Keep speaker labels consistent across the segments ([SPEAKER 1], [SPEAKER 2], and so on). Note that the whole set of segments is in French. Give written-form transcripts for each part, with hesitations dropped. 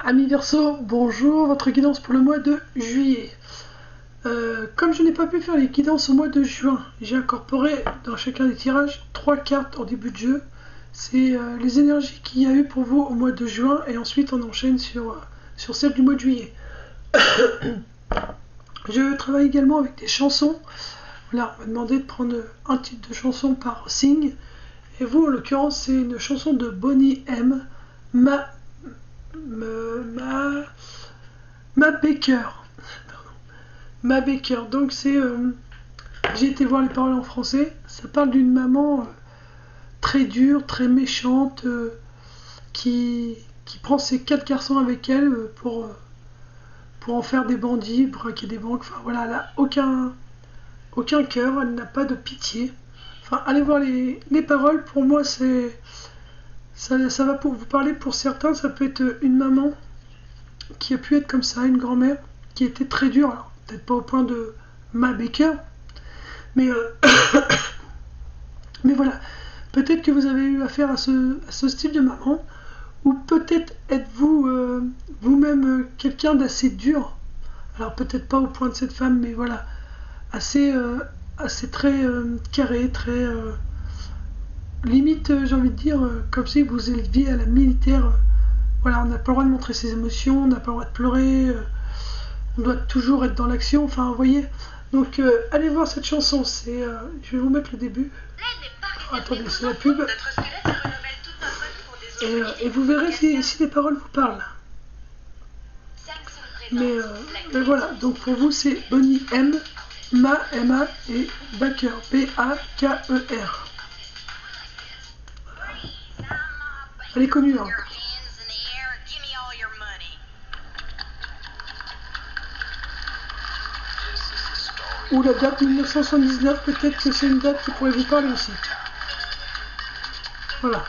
[SPEAKER 1] Amis Verseau, bonjour, votre guidance pour le mois de juillet. Comme je n'ai pas pu faire les guidances au mois de juin, j'ai incorporé dans chacun des tirages 3 cartes en début de jeu. C'est les énergies qu'il y a eu pour vous au mois de juin et ensuite on enchaîne sur celle du mois de juillet. Je travaille également avec des chansons. Voilà, on m'a demandé de prendre un titre de chanson par signe. Et vous, en l'occurrence, c'est une chanson de Bonnie M. Ma Ma, Ma Baker. Ma Baker. Donc c'est... j'ai été voir les paroles en français. Ça parle d'une maman très dure, très méchante, qui prend ses 4 garçons avec elle pour en faire des bandits, braquer des banques. Enfin voilà, elle n'a aucun cœur, elle n'a pas de pitié. Enfin, allez voir les paroles. Pour moi, c'est... Ça va pour vous parler pour certains, ça peut être une maman qui a pu être comme ça, une grand-mère qui était très dure, alors peut-être pas au point de Ma Baker, mais, mais voilà, peut-être que vous avez eu affaire à ce style de maman, ou peut-être êtes-vous vous-même quelqu'un d'assez dur, alors peut-être pas au point de cette femme, mais voilà, assez très carré, très... limite, j'ai envie de dire, comme si vous éleviez à la militaire. Voilà, on n'a pas le droit de montrer ses émotions, on n'a pas le droit de pleurer, on doit toujours être dans l'action, enfin, vous voyez. Donc, allez voir cette chanson, je vais vous mettre le début. Attendez, c'est la pub. Et vous verrez si les paroles vous parlent. Mais voilà, donc pour vous, c'est Bonnie M, Ma, M-A et Baker, B-A-K-E-R. Elle est connue, hein. Ou la date 1979, peut-être que c'est une date qui pourrait vous parler aussi. Voilà.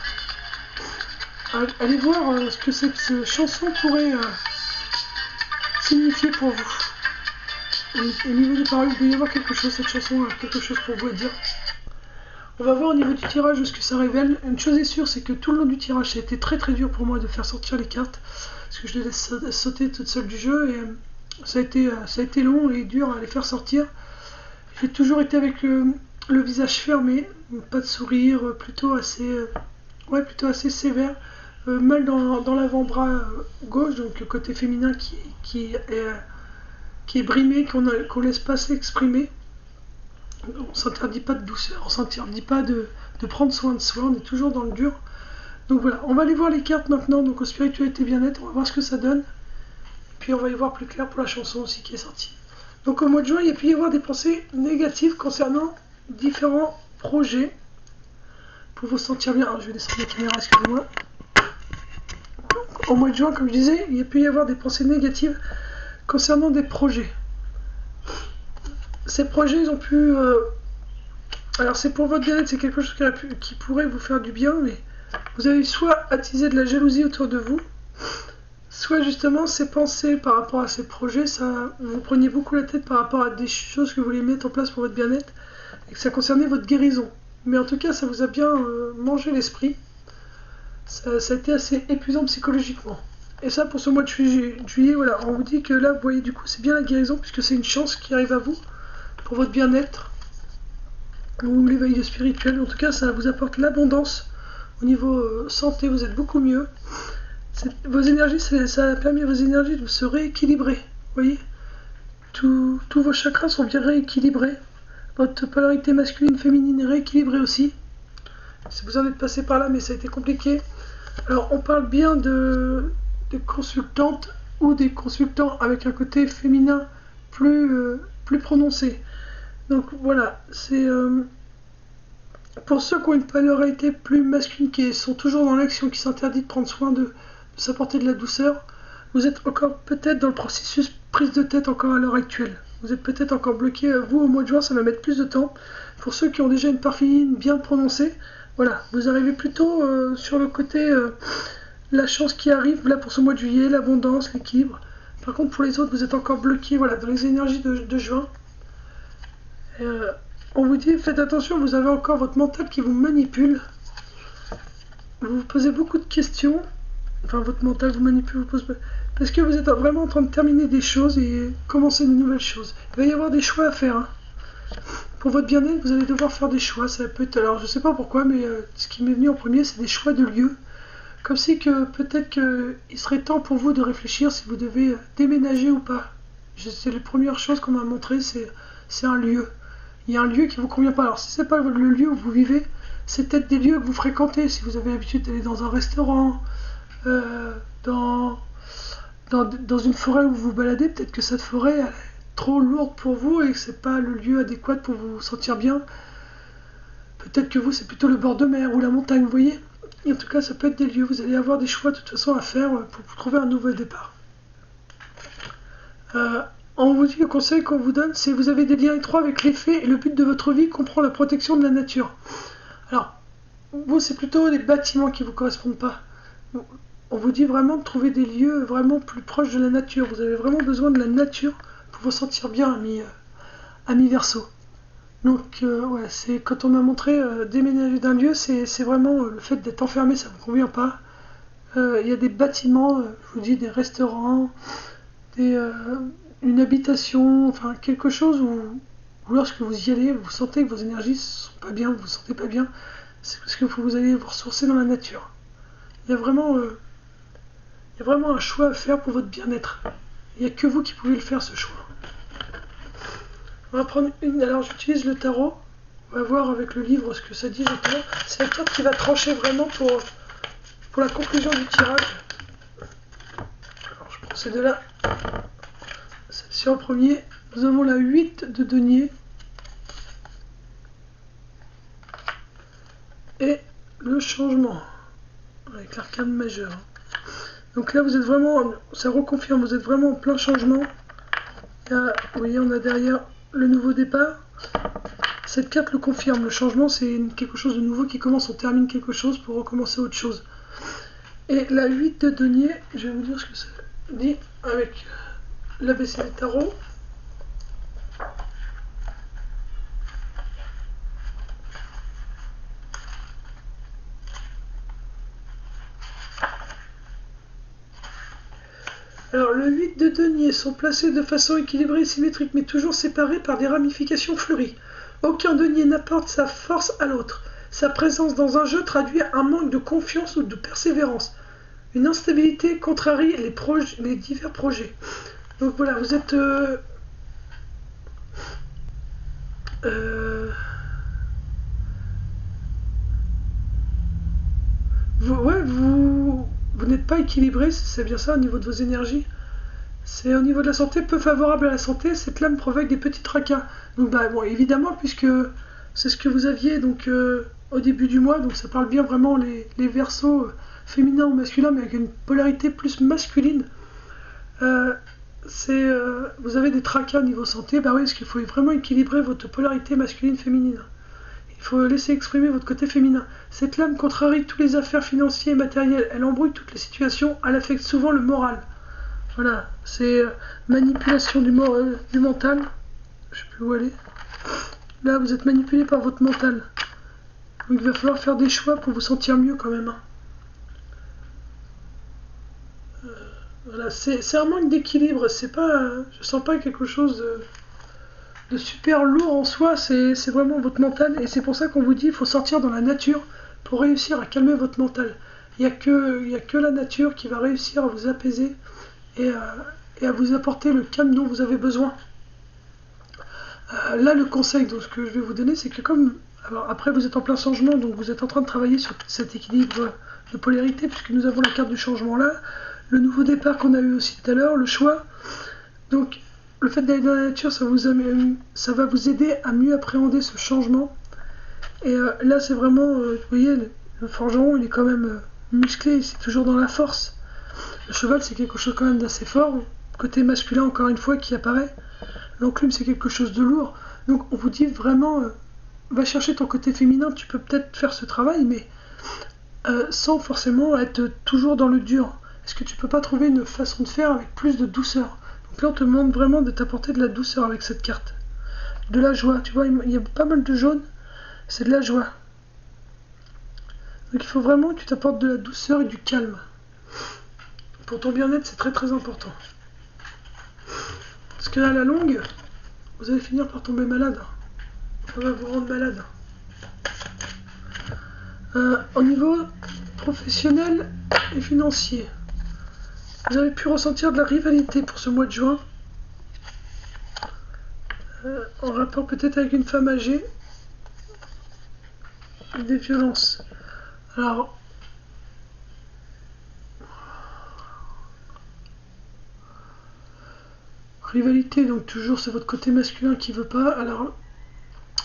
[SPEAKER 1] Allez voir ce que cette chanson pourrait signifier pour vous. Au niveau des paroles, il doit y avoir quelque chose, cette chanson a quelque chose pour vous à dire. On va voir au niveau du tirage ce que ça révèle. Une chose est sûre, c'est que tout le long du tirage, ça a été très très dur pour moi de faire sortir les cartes. Parce que je les laisse sauter toute seule du jeu et ça a été long et dur à les faire sortir. J'ai toujours été avec le visage fermé, pas de sourire, plutôt assez sévère. Mal dans l'avant-bras gauche, donc le côté féminin qui est brimé, qu'on laisse pas s'exprimer. On s'interdit pas de douceur, on s'interdit pas de prendre soin de soi, on est toujours dans le dur. Donc voilà, on va aller voir les cartes maintenant, donc au spiritualité bien-être, on va voir ce que ça donne. Puis on va y voir plus clair pour la chanson aussi qui est sortie. Donc au mois de juin, il y a pu y avoir des pensées négatives concernant différents projets. Pour vous sentir bien, alors, je vais descendre la caméra, excusez-moi. Au mois de juin, comme je disais, il y a pu y avoir des pensées négatives concernant des projets. Ces projets, ils ont pu... alors c'est pour votre bien-être, c'est quelque chose qui pourrait vous faire du bien, mais vous avez soit attisé de la jalousie autour de vous, soit justement ces pensées par rapport à ces projets, vous preniez beaucoup la tête par rapport à des choses que vous voulez mettre en place pour votre bien-être, et que ça concernait votre guérison. Mais en tout cas, ça vous a bien mangé l'esprit. Ça a été assez épuisant psychologiquement. Et ça, pour ce mois de juillet, voilà, on vous dit que là, vous voyez, du coup, c'est bien la guérison, puisque c'est une chance qui arrive à vous, pour votre bien-être, ou l'éveil spirituel. En tout cas, ça vous apporte l'abondance. Au niveau santé, vous êtes beaucoup mieux. Vos énergies, ça a permis à vos énergies de se rééquilibrer. Vous voyez, tous vos chakras sont bien rééquilibrés. Votre polarité masculine-féminine est rééquilibrée aussi. Si vous en êtes passé par là, mais ça a été compliqué. Alors, on parle bien de consultantes ou des consultants avec un côté féminin plus prononcé. Donc voilà, c'est pour ceux qui ont une polarité plus masculine, qui sont toujours dans l'action, qui s'interdit de prendre soin de s'apporter de la douceur, vous êtes encore peut-être dans le processus prise de tête encore à l'heure actuelle. Vous êtes peut-être encore bloqué. Vous, au mois de juin, ça va mettre plus de temps. Pour ceux qui ont déjà une part féminine bien prononcée, voilà, vous arrivez plutôt sur le côté la chance qui arrive là pour ce mois de juillet, l'abondance, l'équilibre. Par contre, pour les autres, vous êtes encore bloqué, voilà, dans les énergies de juin. On vous dit, faites attention, vous avez encore votre mental qui vous manipule. Vous vous posez beaucoup de questions. enfin votre mental vous manipule, vous pose... Parce que vous êtes vraiment en train de terminer des choses et commencer de nouvelles choses. Il va y avoir des choix à faire. Hein. Pour votre bien-être, vous allez devoir faire des choix. Ça peut être, alors je sais pas pourquoi, mais ce qui m'est venu en premier, c'est des choix de lieu. Comme si que peut-être qu'il serait temps pour vous de réfléchir si vous devez déménager ou pas. C'est la première chose qu'on m'a montré, c'est un lieu. Il y a un lieu qui vous convient pas. Alors si c'est pas le lieu où vous vivez, c'est peut-être des lieux que vous fréquentez. Si vous avez l'habitude d'aller dans un restaurant, dans une forêt où vous vous baladez, peut-être que cette forêt est trop lourde pour vous et que c'est pas le lieu adéquat pour vous sentir bien. Peut-être que vous, c'est plutôt le bord de mer ou la montagne, vous voyez. Et en tout cas, ça peut être des lieux. Vous allez avoir des choix de toute façon à faire pour trouver un nouveau départ. On vous dit, le conseil qu'on vous donne, c'est vous avez des liens étroits avec les faits et le but de votre vie comprend la protection de la nature. Alors, vous, c'est plutôt les bâtiments qui ne vous correspondent pas. On vous dit vraiment de trouver des lieux vraiment plus proches de la nature. Vous avez vraiment besoin de la nature pour vous sentir bien, ami Verseau. Donc, ouais, c'est quand on m'a montré déménager d'un lieu, c'est vraiment le fait d'être enfermé, ça ne vous convient pas. Il y a des bâtiments, je vous dis, des restaurants, une habitation, enfin quelque chose où lorsque vous y allez, vous sentez que vos énergies ne sont pas bien, vous ne vous sentez pas bien, c'est parce que vous allez vous ressourcer dans la nature. Il y a vraiment un choix à faire pour votre bien-être. Il n'y a que vous qui pouvez le faire, ce choix. On va prendre une. Alors j'utilise le tarot. On va voir avec le livre ce que ça dit exactement. C'est la carte qui va trancher vraiment pour la conclusion du tirage. Alors je prends ces deux-là. Celle-ci en premier. Nous avons la 8 de denier. Et le changement. Avec l'arcane majeur. Donc là vous êtes vraiment. Ça reconfirme, vous êtes vraiment en plein changement. Là, vous voyez, on a derrière le nouveau départ. Cette carte le confirme. Le changement, c'est quelque chose de nouveau qui commence. On termine quelque chose pour recommencer autre chose. Et la 8 de denier, je vais vous dire ce que ça dit avec l'ABC des tarots. Alors, le 8 de denier sont placés de façon équilibrée et symétrique, mais toujours séparés par des ramifications fleuries. Aucun denier n'apporte sa force à l'autre. Sa présence dans un jeu traduit un manque de confiance ou de persévérance. Une instabilité contrarie les divers projets. Donc voilà, vous êtes... vous n'êtes pas équilibré, c'est bien ça au niveau de vos énergies. C'est au niveau de la santé, peu favorable à la santé, cette lame provoque des petits tracas. Donc bah bon, évidemment, puisque c'est ce que vous aviez donc au début du mois, donc ça parle bien vraiment les Verseaux féminins ou masculins, mais avec une polarité plus masculine. Vous avez des tracas au niveau santé, bah oui, parce qu'il faut vraiment équilibrer votre polarité masculine-féminine. Il faut laisser exprimer votre côté féminin. Cette lame contrarie tous les affaires financières et matérielles. Elle embrouille toutes les situations. Elle affecte souvent le moral. Voilà, c'est manipulation du mental. Je sais plus où aller. Là, vous êtes manipulé par votre mental. Donc il va falloir faire des choix pour vous sentir mieux quand même. Voilà, c'est un manque d'équilibre. C'est pas, je sens pas quelque chose de super lourd en soi, c'est vraiment votre mental, et c'est pour ça qu'on vous dit qu'il faut sortir dans la nature pour réussir à calmer votre mental. Il n'y a que la nature qui va réussir à vous apaiser et à vous apporter le calme dont vous avez besoin. Là, le conseil donc, ce que je vais vous donner, c'est que alors, après vous êtes en plein changement, donc vous êtes en train de travailler sur cet équilibre de polarité, puisque nous avons la carte du changement là, le nouveau départ qu'on a eu aussi tout à l'heure, le choix. Donc le fait d'aller dans la nature, ça va vous aider à mieux appréhender ce changement. Et là, c'est vraiment, vous voyez, le forgeron, il est quand même musclé, c'est toujours dans la force. Le cheval, c'est quelque chose quand même d'assez fort. Côté masculin, encore une fois, qui apparaît. L'enclume, c'est quelque chose de lourd. Donc, on vous dit vraiment, va chercher ton côté féminin. Tu peux peut-être faire ce travail, mais sans forcément être toujours dans le dur. Est-ce que tu peux pas trouver une façon de faire avec plus de douceur? Donc là, on te demande vraiment de t'apporter de la douceur avec cette carte. De la joie, tu vois, il y a pas mal de jaune, c'est de la joie. Donc il faut vraiment que tu t'apportes de la douceur et du calme. Pour ton bien-être, c'est très très important. Parce qu'à la longue, vous allez finir par tomber malade. Ça va vous rendre malade. Au niveau professionnel et financier, vous avez pu ressentir de la rivalité pour ce mois de juin, en rapport peut-être avec une femme âgée, et des violences. Alors, rivalité, donc toujours c'est votre côté masculin qui veut pas. Alors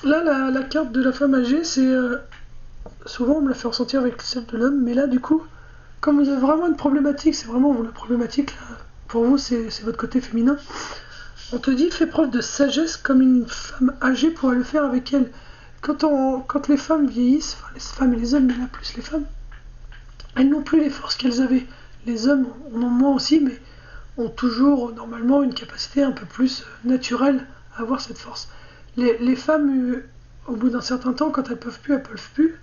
[SPEAKER 1] là, la carte de la femme âgée, c'est souvent on me la fait ressentir avec celle de l'homme, mais là du coup, comme vous avez vraiment une problématique, c'est vraiment vous la problématique là, pour vous c'est votre côté féminin. On te dit fais preuve de sagesse comme une femme âgée pourrait le faire avec elle. Quand les femmes vieillissent, enfin les femmes et les hommes, mais là plus les femmes, elles n'ont plus les forces qu'elles avaient. Les hommes en ont moins aussi, mais ont toujours normalement une capacité un peu plus naturelle à avoir cette force. Les femmes, au bout d'un certain temps, quand elles peuvent plus,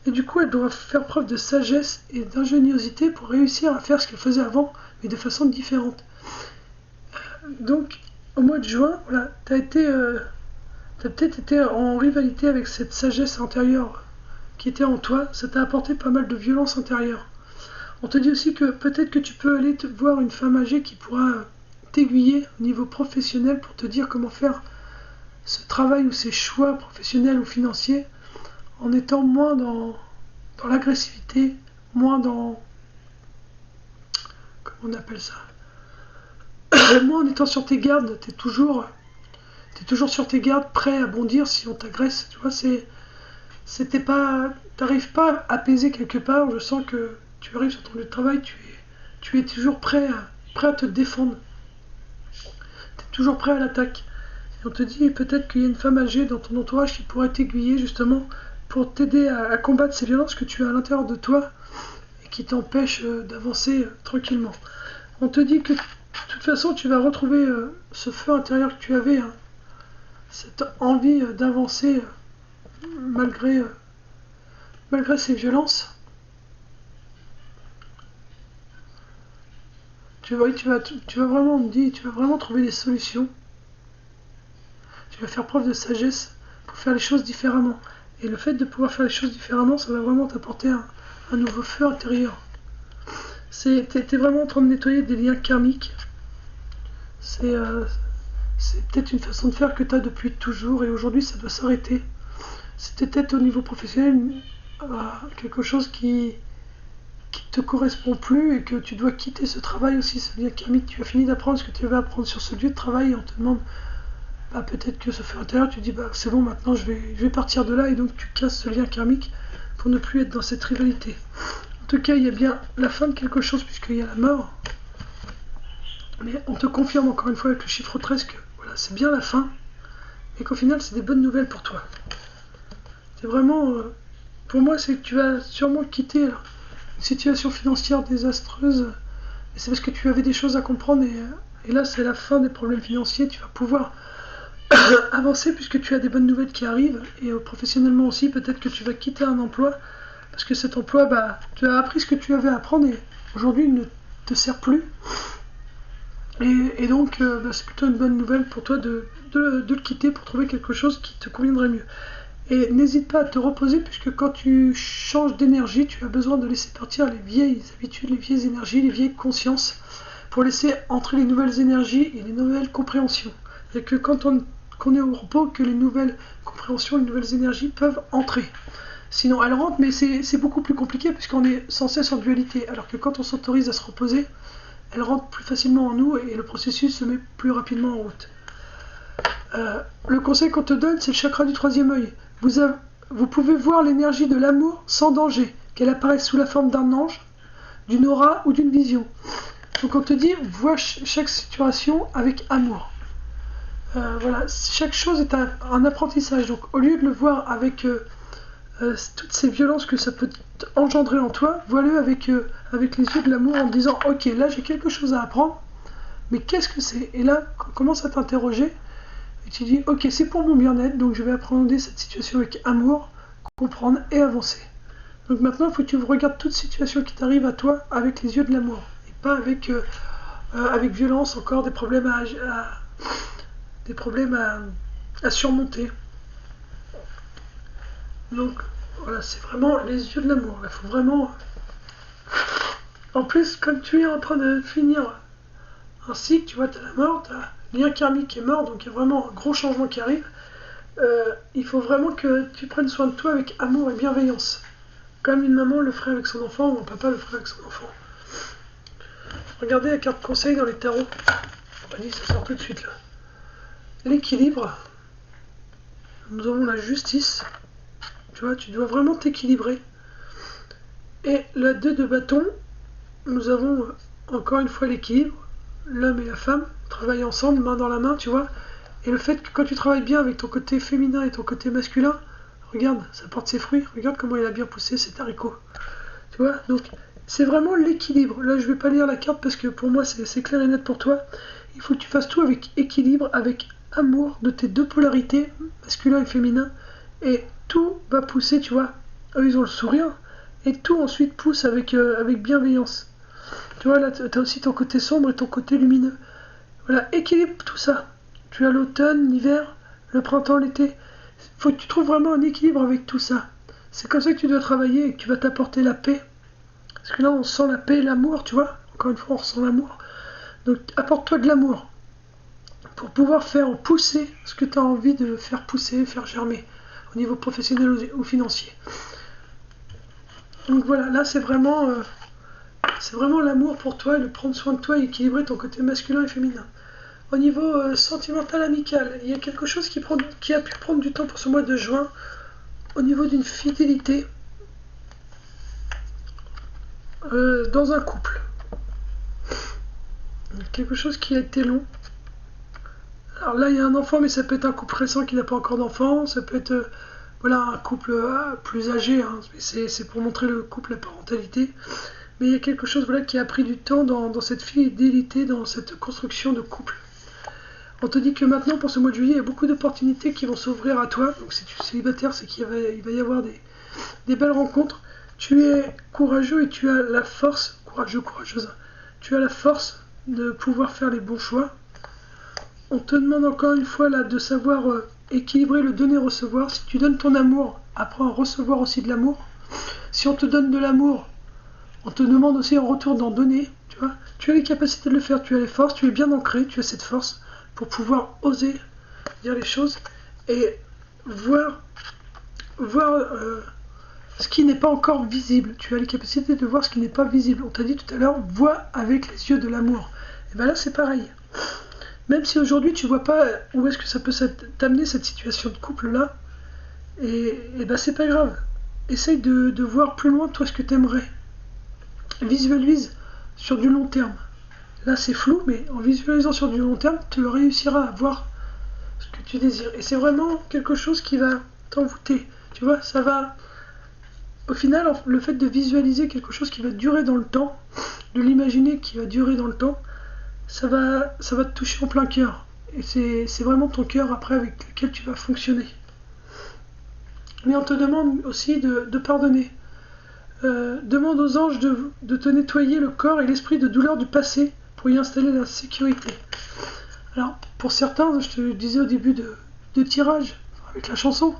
[SPEAKER 1] et du coup elles doivent faire preuve de sagesse et d'ingéniosité pour réussir à faire ce qu'elles faisaient avant, mais de façon différente. Donc, au mois de juin, voilà, t'as peut-être été en rivalité avec cette sagesse intérieure qui était en toi, ça t'a apporté pas mal de violence intérieure. On te dit aussi que peut-être que tu peux aller voir une femme âgée qui pourra t'aiguiller au niveau professionnel pour te dire comment faire ce travail ou ces choix professionnels ou financiers en étant moins dans l'agressivité, moins dans... comment on appelle ça, moins en étant sur tes gardes, t'es toujours sur tes gardes, prêt à bondir si on t'agresse, tu vois, t'arrives pas à apaiser quelque part, je sens que tu arrives sur ton lieu de travail, tu es toujours prêt à te défendre, tu es toujours prêt à l'attaque. Et on te dit peut-être qu'il y a une femme âgée dans ton entourage qui pourrait t'aiguiller justement pour t'aider à combattre ces violences que tu as à l'intérieur de toi et qui t'empêchent d'avancer tranquillement. On te dit que de toute façon tu vas retrouver ce feu intérieur que tu avais, hein, cette envie d'avancer malgré ces violences. Tu vas vraiment, me dire, tu vas vraiment trouver des solutions. Tu vas faire preuve de sagesse pour faire les choses différemment. Et le fait de pouvoir faire les choses différemment, ça va vraiment t'apporter un nouveau feu intérieur. T'es vraiment en train de nettoyer des liens karmiques. C'est peut-être une façon de faire que tu as depuis toujours et aujourd'hui ça doit s'arrêter. C'était peut-être au niveau professionnel quelque chose qui te correspond plus et que tu dois quitter ce travail aussi, ce lien karmique. Tu as fini d'apprendre ce que tu veux apprendre sur ce lieu de travail et on te demande peut-être que ce feu intérieur, tu dis c'est bon, maintenant je vais partir de là et donc tu casses ce lien karmique pour ne plus être dans cette rivalité. En tout cas, il y a bien la fin de quelque chose puisqu'il y a la mort. Mais on te confirme encore une fois avec le chiffre 13 que voilà, c'est bien la fin et qu'au final c'est des bonnes nouvelles pour toi. C'est vraiment, pour moi, c'est que tu vas sûrement quitter une situation financière désastreuse, mais c'est parce que tu avais des choses à comprendre et là c'est la fin des problèmes financiers, tu vas pouvoir avancer puisque tu as des bonnes nouvelles qui arrivent et professionnellement aussi peut-être que tu vas quitter un emploi parce que cet emploi, tu as appris ce que tu avais à apprendre et aujourd'hui il ne te sert plus et donc c'est plutôt une bonne nouvelle pour toi de le quitter pour trouver quelque chose qui te conviendrait mieux. Et n'hésite pas à te reposer puisque quand tu changes d'énergie, tu as besoin de laisser partir les vieilles habitudes, les vieilles énergies, les vieilles consciences pour laisser entrer les nouvelles énergies et les nouvelles compréhensions. Il n'y a que quand on est au repos que les nouvelles compréhensions, les nouvelles énergies peuvent entrer. Sinon elles rentrent, mais c'est beaucoup plus compliqué puisqu'on est sans cesse en dualité. Alors que quand on s'autorise à se reposer, elles rentrent plus facilement en nous et le processus se met plus rapidement en route. Le conseil qu'on te donne, c'est le chakra du troisième œil. Vous pouvez voir l'énergie de l'amour sans danger, qu'elle apparaisse sous la forme d'un ange, d'une aura ou d'une vision. Donc on te dit, vois chaque situation avec amour. Voilà, chaque chose est un apprentissage. Donc au lieu de le voir avec toutes ces violences que ça peut engendrer en toi, vois-le avec les yeux de l'amour en te disant, ok, là j'ai quelque chose à apprendre, mais qu'est-ce que c'est? Et là, on commence à t'interroger. Et tu dis, ok, c'est pour mon bien-être, donc je vais appréhender cette situation avec amour, comprendre et avancer. Donc maintenant, il faut que tu regardes toute situation qui t'arrive à toi avec les yeux de l'amour. Et pas avec violence, encore des problèmes à surmonter. Donc voilà, c'est vraiment les yeux de l'amour. Il faut vraiment. En plus, comme tu es en train de finir un cycle, tu vois, tu as la mort, tu as le lien karmique qui est mort, donc il y a vraiment un gros changement qui arrive. Il faut vraiment que tu prennes soin de toi avec amour et bienveillance. Comme une maman le ferait avec son enfant, ou un papa le ferait avec son enfant. Regardez la carte conseil dans les tarots. Vas-y, ça sort tout de suite là. L'équilibre. Nous avons la justice. Tu vois, tu dois vraiment t'équilibrer. Et la 2 de bâton, nous avons encore une fois l'équilibre. L'homme et la femme travaillent ensemble, main dans la main, tu vois. Et le fait que quand tu travailles bien avec ton côté féminin et ton côté masculin, regarde, ça porte ses fruits. Regarde comment il a bien poussé cet haricot. Tu vois, donc c'est vraiment l'équilibre. Là, je vais pas lire la carte parce que pour moi, c'est clair et net pour toi. Il faut que tu fasses tout avec équilibre, avec amour de tes deux polarités, masculin et féminin. Et tout va pousser, tu vois. Eux, ils ont le sourire. Et tout ensuite pousse avec bienveillance. Tu vois, là, tu as aussi ton côté sombre et ton côté lumineux. Voilà, équilibre tout ça. Tu as l'automne, l'hiver, le printemps, l'été. Il faut que tu trouves vraiment un équilibre avec tout ça. C'est comme ça que tu dois travailler et que tu vas t'apporter la paix. Parce que là, on sent la paix et l'amour, tu vois. Encore une fois, on ressent l'amour. Donc, apporte-toi de l'amour. Pour pouvoir faire pousser ce que tu as envie de faire pousser, faire germer. Au niveau professionnel ou financier. Donc voilà, là, c'est vraiment l'amour pour toi et le prendre soin de toi et équilibrer ton côté masculin et féminin. Au niveau sentimental, amical, il y a quelque chose qui a pu prendre du temps pour ce mois de juin. Au niveau d'une fidélité dans un couple. Quelque chose qui a été long. Alors là, il y a un enfant, mais ça peut être un couple récent qui n'a pas encore d'enfant. Ça peut être voilà, un couple plus âgé. Hein. C'est pour montrer le couple, la parentalité. Mais il y a quelque chose voilà, qui a pris du temps dans cette fidélité, dans cette construction de couple. On te dit que maintenant, pour ce mois de juillet, il y a beaucoup d'opportunités qui vont s'ouvrir à toi. Donc si tu es célibataire, c'est qu'il va y avoir des belles rencontres. Tu es courageux et tu as la force, courageuse, tu as la force de pouvoir faire les bons choix. On te demande encore une fois là de savoir équilibrer le donner-recevoir. Si tu donnes ton amour, apprends à recevoir aussi de l'amour. Si on te donne de l'amour, on te demande aussi en retour d'en donner. Tu vois, tu as les capacités de le faire, tu as les forces, tu es bien ancré, tu as cette force pour pouvoir oser dire les choses et voir ce qui n'est pas encore visible. Tu as les capacités de voir ce qui n'est pas visible. On t'a dit tout à l'heure, vois avec les yeux de l'amour. Et bien là, c'est pareil. Même si aujourd'hui, tu vois pas où est-ce que ça peut t'amener cette situation de couple-là, et ben c'est pas grave. Essaye de voir plus loin, toi, ce que tu aimerais. Visualise sur du long terme. Là, c'est flou, mais en visualisant sur du long terme, tu réussiras à voir ce que tu désires. Et c'est vraiment quelque chose qui va t'envoûter. Tu vois, ça va... Au final, le fait de visualiser quelque chose qui va durer dans le temps, de l'imaginer qui va durer dans le temps, ça va te toucher en plein cœur. Et c'est vraiment ton cœur après avec lequel tu vas fonctionner. Mais on te demande aussi de pardonner. Demande aux anges de te nettoyer le corps et l'esprit de douleur du passé pour y installer la sécurité. Alors, pour certains, je te disais au début de tirage, avec la chanson,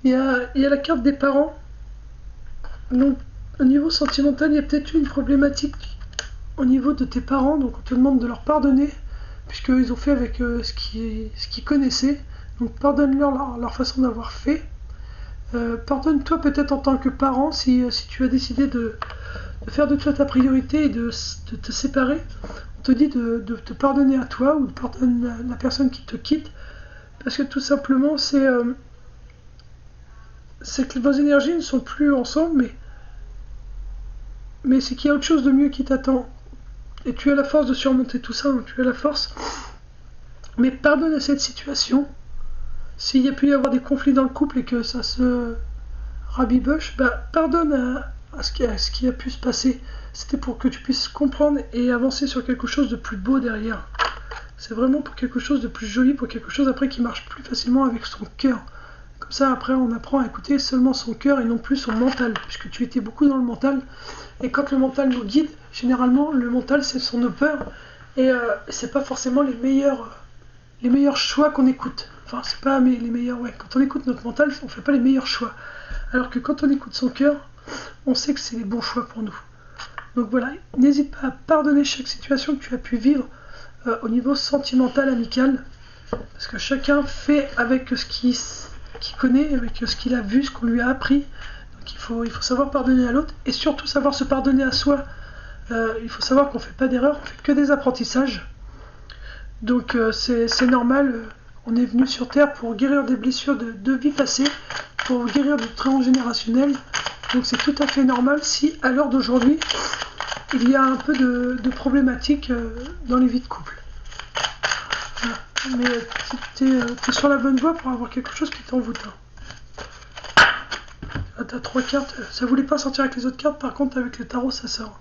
[SPEAKER 1] il y a la carte des parents. Donc, au niveau sentimental, il y a peut-être une problématique au niveau de tes parents. Donc, on te demande de leur pardonner, puisqu'ils ont fait avec ce qu'ils connaissaient. Donc, pardonne-leur leur façon d'avoir fait. Pardonne-toi peut-être en tant que parent si tu as décidé de faire de toi ta priorité et de te séparer. On te dit de te pardonner à toi ou de pardonner la personne qui te quitte, parce que tout simplement c'est que vos énergies ne sont plus ensemble, mais c'est qu'il y a autre chose de mieux qui t'attend. Et tu as la force de surmonter tout ça, donc tu as la force. Mais pardonne à cette situation. S'il y a pu y avoir des conflits dans le couple et que ça se rabiboche, pardonne à ce qui a pu se passer. C'était pour que tu puisses comprendre et avancer sur quelque chose de plus beau derrière. C'est vraiment pour quelque chose de plus joli, pour quelque chose après qui marche plus facilement avec son cœur. Comme ça, après, on apprend à écouter seulement son cœur et non plus son mental, puisque tu étais beaucoup dans le mental. Et quand le mental nous guide, généralement, le mental, c'est son nos peurs. Et c'est pas forcément les meilleurs choix qu'on écoute. Enfin, c'est pas les meilleurs, ouais. Quand on écoute notre mental, on fait pas les meilleurs choix. Alors que quand on écoute son cœur, on sait que c'est les bons choix pour nous. Donc voilà, n'hésite pas à pardonner chaque situation que tu as pu vivre au niveau sentimental, amical. Parce que chacun fait avec ce qu'il connaît, avec ce qu'il a vu, ce qu'on lui a appris. Donc il faut savoir pardonner à l'autre et surtout savoir se pardonner à soi. Il faut savoir qu'on ne fait pas d'erreur, on fait que des apprentissages. Donc c'est normal, on est venu sur Terre pour guérir des blessures de vie passée, pour guérir du transgénérationnel. Donc c'est tout à fait normal si à l'heure d'aujourd'hui, il y a un peu de problématiques dans les vies de couple. Voilà. Mais tu es sur la bonne voie pour avoir quelque chose qui t'envoûte. Là, tu as 3 cartes, ça voulait pas sortir avec les autres cartes, par contre avec le tarot ça sort.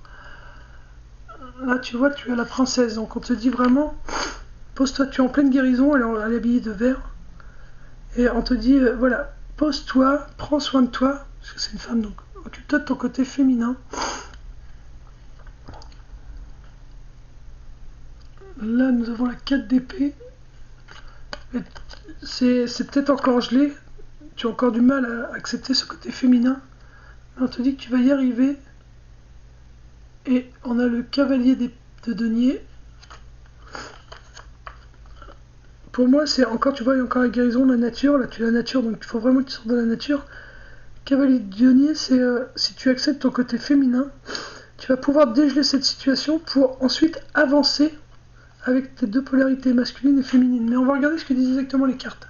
[SPEAKER 1] Là tu vois, tu as la princesse, donc on te dit vraiment, pose-toi, tu es en pleine guérison, elle est habillée de vert, et on te dit, voilà, pose-toi, prends soin de toi, parce que c'est une femme, donc occupe-toi de ton côté féminin. Là nous avons la 4 d'épée, c'est peut-être encore gelé, tu as encore du mal à accepter ce côté féminin, mais on te dit que tu vas y arriver. Et on a le cavalier de denier. Pour moi, c'est encore, tu vois, il y a encore la guérison, la nature. Là, tu as la nature, donc il faut vraiment que tu sortes de la nature. Cavalier de denier, c'est si tu acceptes ton côté féminin, tu vas pouvoir dégeler cette situation pour ensuite avancer avec tes deux polarités masculines et féminines. Mais on va regarder ce que disent exactement les cartes.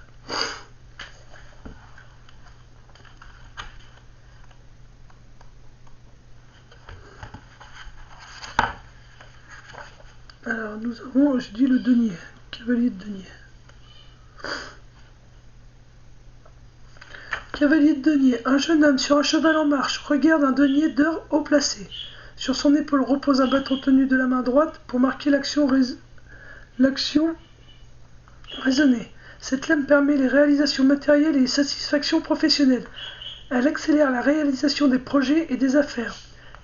[SPEAKER 1] Alors, nous avons, je dis le denier, cavalier de denier. Cavalier de denier, un jeune homme sur un cheval en marche regarde un denier d'or haut placé. Sur son épaule repose un bâton tenu de la main droite pour marquer l'action raisonnée. Cette lame permet les réalisations matérielles et les satisfactions professionnelles. Elle accélère la réalisation des projets et des affaires.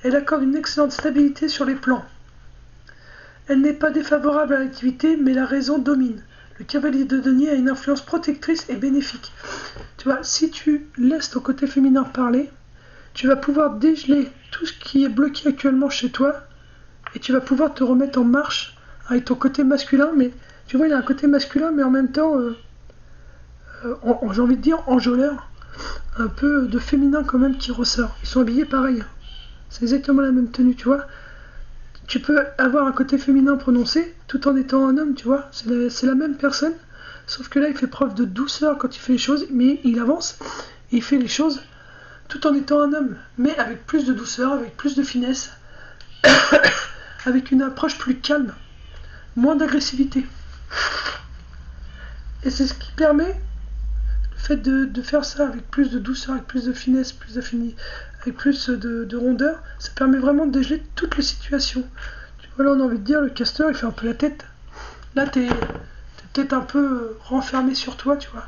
[SPEAKER 1] Elle accorde une excellente stabilité sur les plans. Elle n'est pas défavorable à l'activité, mais la raison domine. Le cavalier de denier a une influence protectrice et bénéfique. Tu vois, si tu laisses ton côté féminin parler, tu vas pouvoir dégeler tout ce qui est bloqué actuellement chez toi et tu vas pouvoir te remettre en marche avec ton côté masculin. Mais tu vois, il y a un côté masculin, mais en même temps, j'ai envie de dire enjôleur, un peu de féminin quand même qui ressort. Ils sont habillés pareil. C'est exactement la même tenue, tu vois. Tu peux avoir un côté féminin prononcé tout en étant un homme, tu vois. C'est la même personne, sauf que là, il fait preuve de douceur quand il fait les choses, mais il avance et il fait les choses tout en étant un homme, mais avec plus de douceur, avec plus de finesse, avec une approche plus calme, moins d'agressivité. Et c'est ce qui permet, le fait de faire ça avec plus de douceur, avec plus de finesse, plus d'affinité, avec plus de rondeur, ça permet vraiment de dégeler toutes les situations. Tu vois, là on a envie de dire, le casteur il fait un peu la tête. Là t'es peut-être un peu renfermé sur toi, tu vois,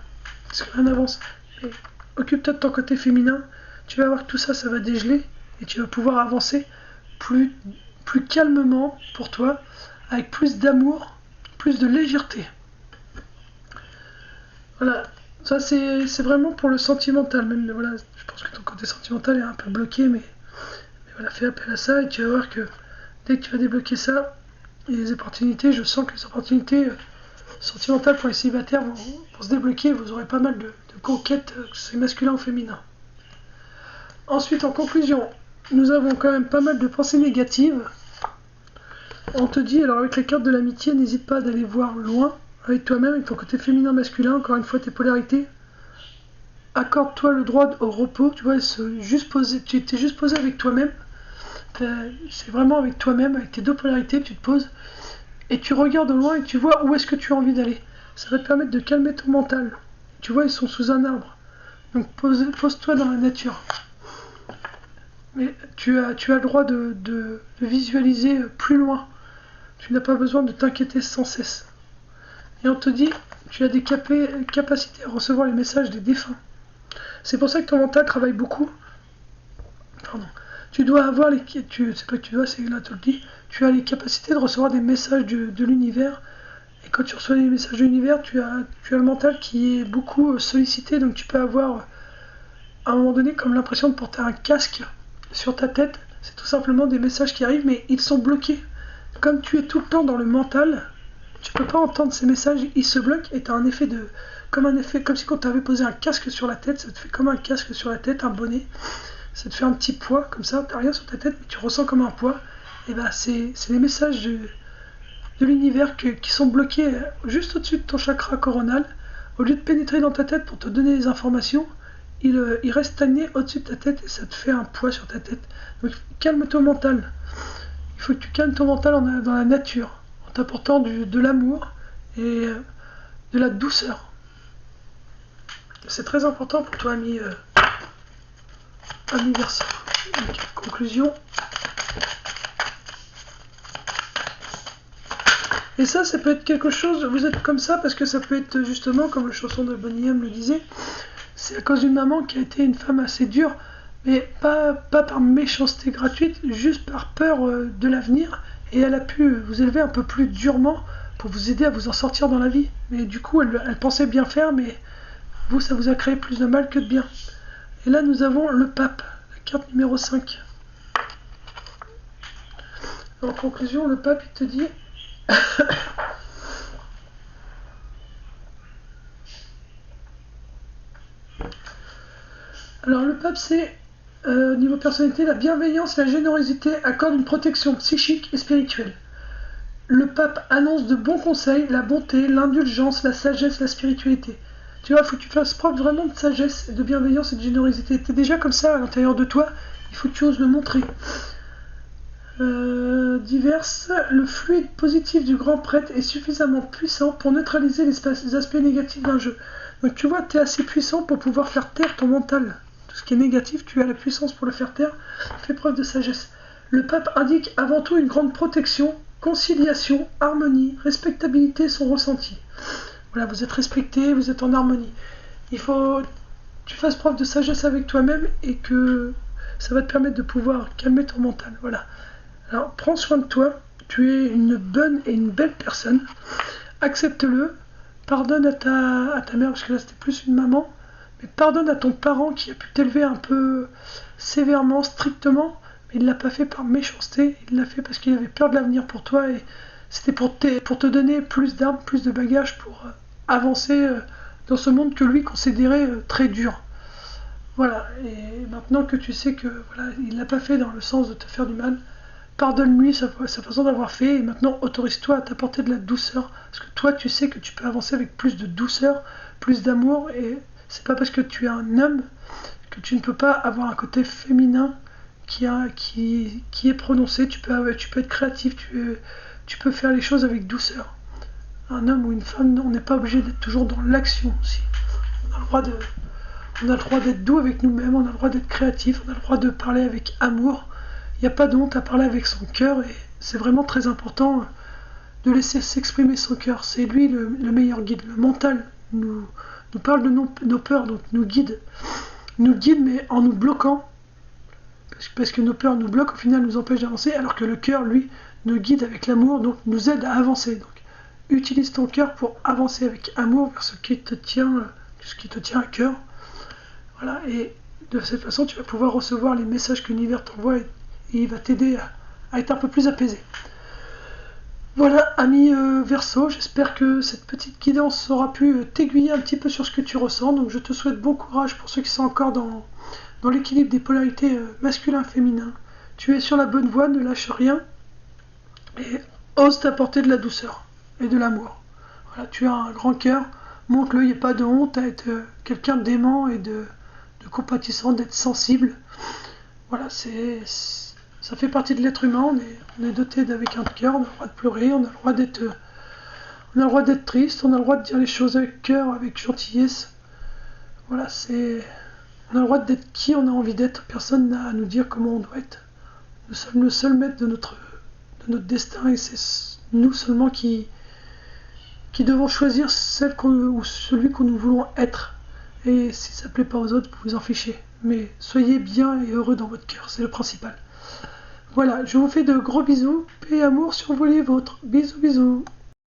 [SPEAKER 1] parce que rien n'avance. Mais occupe-toi de ton côté féminin, tu vas voir que tout ça, ça va dégeler, et tu vas pouvoir avancer plus calmement pour toi, avec plus d'amour, plus de légèreté. Voilà. Ça c'est vraiment pour le sentimental, même voilà, je pense que ton côté sentimental est un peu bloqué, mais voilà, fais appel à ça et tu vas voir que dès que tu vas débloquer ça, et les opportunités, je sens que les opportunités sentimentales pour les célibataires vont se débloquer, vous aurez pas mal de conquêtes, que ce soit masculin ou féminin. Ensuite, en conclusion, nous avons quand même pas mal de pensées négatives. On te dit, alors avec la carte de l'amitié, n'hésite pas d'aller voir loin, avec toi-même, avec ton côté féminin, masculin, encore une fois tes polarités. Accorde-toi le droit au repos, tu vois, tu t'es juste posé avec toi-même. C'est vraiment avec toi-même, avec tes deux polarités, tu te poses et tu regardes au loin et tu vois où est-ce que tu as envie d'aller. Ça va te permettre de calmer ton mental. Tu vois, ils sont sous un arbre. Donc pose-toi dans la nature. Mais tu as le droit de visualiser plus loin. Tu n'as pas besoin de t'inquiéter sans cesse. Et on te dit, tu as des capacités à recevoir les messages des défunts. C'est pour ça que ton mental travaille beaucoup. Pardon. Tu dois avoir les... C'est pas que tu dois, c'est là, tu le dis. Tu as les capacités de recevoir des messages de l'univers. Et quand tu reçois les messages de l'univers, tu as le mental qui est beaucoup sollicité. Donc tu peux avoir, à un moment donné, comme l'impression de porter un casque sur ta tête. C'est tout simplement des messages qui arrivent, mais ils sont bloqués. Comme tu es tout le temps dans le mental, tu peux pas entendre ces messages, ils se bloquent et tu as un effet de... Comme si quand tu avais posé un casque sur la tête, ça te fait comme un casque sur la tête, un bonnet. Ça te fait un petit poids, comme ça, t'as rien sur ta tête, mais tu ressens comme un poids. Et ben c'est les messages de l'univers qui sont bloqués juste au-dessus de ton chakra coronal. Au lieu de pénétrer dans ta tête pour te donner des informations, il reste stagné au-dessus de ta tête et ça te fait un poids sur ta tête. Donc calme ton mental. Il faut que tu calmes ton mental dans la nature, en t'apportant de l'amour et de la douceur. C'est très important pour toi, ami Verseau. Conclusion. Et ça peut être quelque chose, vous êtes comme ça parce que ça peut être justement, comme la chanson de Bonnie M le disait, c'est à cause d'une maman qui a été une femme assez dure, mais pas par méchanceté gratuite, juste par peur de l'avenir, et elle a pu vous élever un peu plus durement pour vous aider à vous en sortir dans la vie. Mais du coup, elle pensait bien faire, mais vous, ça vous a créé plus de mal que de bien. Et là, nous avons le pape, la carte numéro 5. En conclusion, le pape, il te dit... Alors, le pape, c'est, au niveau personnalité, la bienveillance et la générosité accordent une protection psychique et spirituelle. Le pape annonce de bons conseils, la bonté, l'indulgence, la sagesse, la spiritualité. Tu vois, il faut que tu fasses preuve vraiment de sagesse, de bienveillance et de générosité. Tu es déjà comme ça à l'intérieur de toi, il faut que tu oses le montrer. Diverses, le fluide positif du grand prêtre est suffisamment puissant pour neutraliser les aspects négatifs d'un jeu. Donc tu vois, tu es assez puissant pour pouvoir faire taire ton mental. Tout ce qui est négatif, tu as la puissance pour le faire taire. Fais preuve de sagesse. Le pape indique avant tout une grande protection, conciliation, harmonie, respectabilité sont ressentis. Voilà, vous êtes respecté, vous êtes en harmonie. Il faut que tu fasses preuve de sagesse avec toi-même et que ça va te permettre de pouvoir calmer ton mental. Voilà. Alors, prends soin de toi. Tu es une bonne et une belle personne. Accepte-le. Pardonne à ta mère, parce que là, c'était plus une maman. Mais pardonne à ton parent qui a pu t'élever un peu sévèrement, strictement. Mais il ne l'a pas fait par méchanceté. Il l'a fait parce qu'il avait peur de l'avenir pour toi. Et c'était pour te donner plus d'armes, plus de bagages pour avancer dans ce monde que lui considérait très dur. Voilà. Et maintenant que tu sais que voilà, il ne l'a pas fait dans le sens de te faire du mal, pardonne-lui sa façon d'avoir fait et maintenant autorise-toi à t'apporter de la douceur. Parce que toi, tu sais que tu peux avancer avec plus de douceur, plus d'amour. Et c'est pas parce que tu es un homme que tu ne peux pas avoir un côté féminin qui est prononcé. Tu peux être créatif, tu peux faire les choses avec douceur. Un homme ou une femme, on n'est pas obligé d'être toujours dans l'action aussi. On a le droit d'être doux avec nous-mêmes, on a le droit d'être créatif, on a le droit de parler avec amour. Il n'y a pas de honte à parler avec son cœur et c'est vraiment très important de laisser s'exprimer son cœur. C'est lui le meilleur guide. Le mental nous parle de nos peurs, donc nous guide mais en nous bloquant, parce que nos peurs nous bloquent, au final nous empêchent d'avancer, alors que le cœur, lui, nous guide avec l'amour, donc nous aide à avancer. Donc utilise ton cœur pour avancer avec amour vers ce qui te tient à cœur. Voilà, et de cette façon tu vas pouvoir recevoir les messages que l'univers t'envoie et il va t'aider à être un peu plus apaisé. Voilà, ami Verseau, j'espère que cette petite guidance aura pu t'aiguiller un petit peu sur ce que tu ressens. Donc je te souhaite bon courage pour ceux qui sont encore dans l'équilibre des polarités masculin-féminin. Tu es sur la bonne voie, ne lâche rien et ose t'apporter de la douceur et de l'amour. Voilà, tu as un grand cœur, montre-le, il n'y a pas de honte à être quelqu'un d'aimant et de compatissant, d'être sensible. Voilà, ça fait partie de l'être humain, on est doté d'avec un cœur, on a le droit de pleurer, on a le droit d'être triste, on a le droit de dire les choses avec cœur, avec gentillesse. Voilà, on a le droit d'être qui on a envie d'être, personne n'a à nous dire comment on doit être. Nous sommes le seul maître de notre destin et c'est nous seulement qui devons choisir celui que nous voulons être. Et si ça plaît pas aux autres, vous vous en fichez. Mais soyez bien et heureux dans votre cœur, c'est le principal. Voilà, je vous fais de gros bisous. Paix et amour sur vous les vôtres. Bisous, bisous.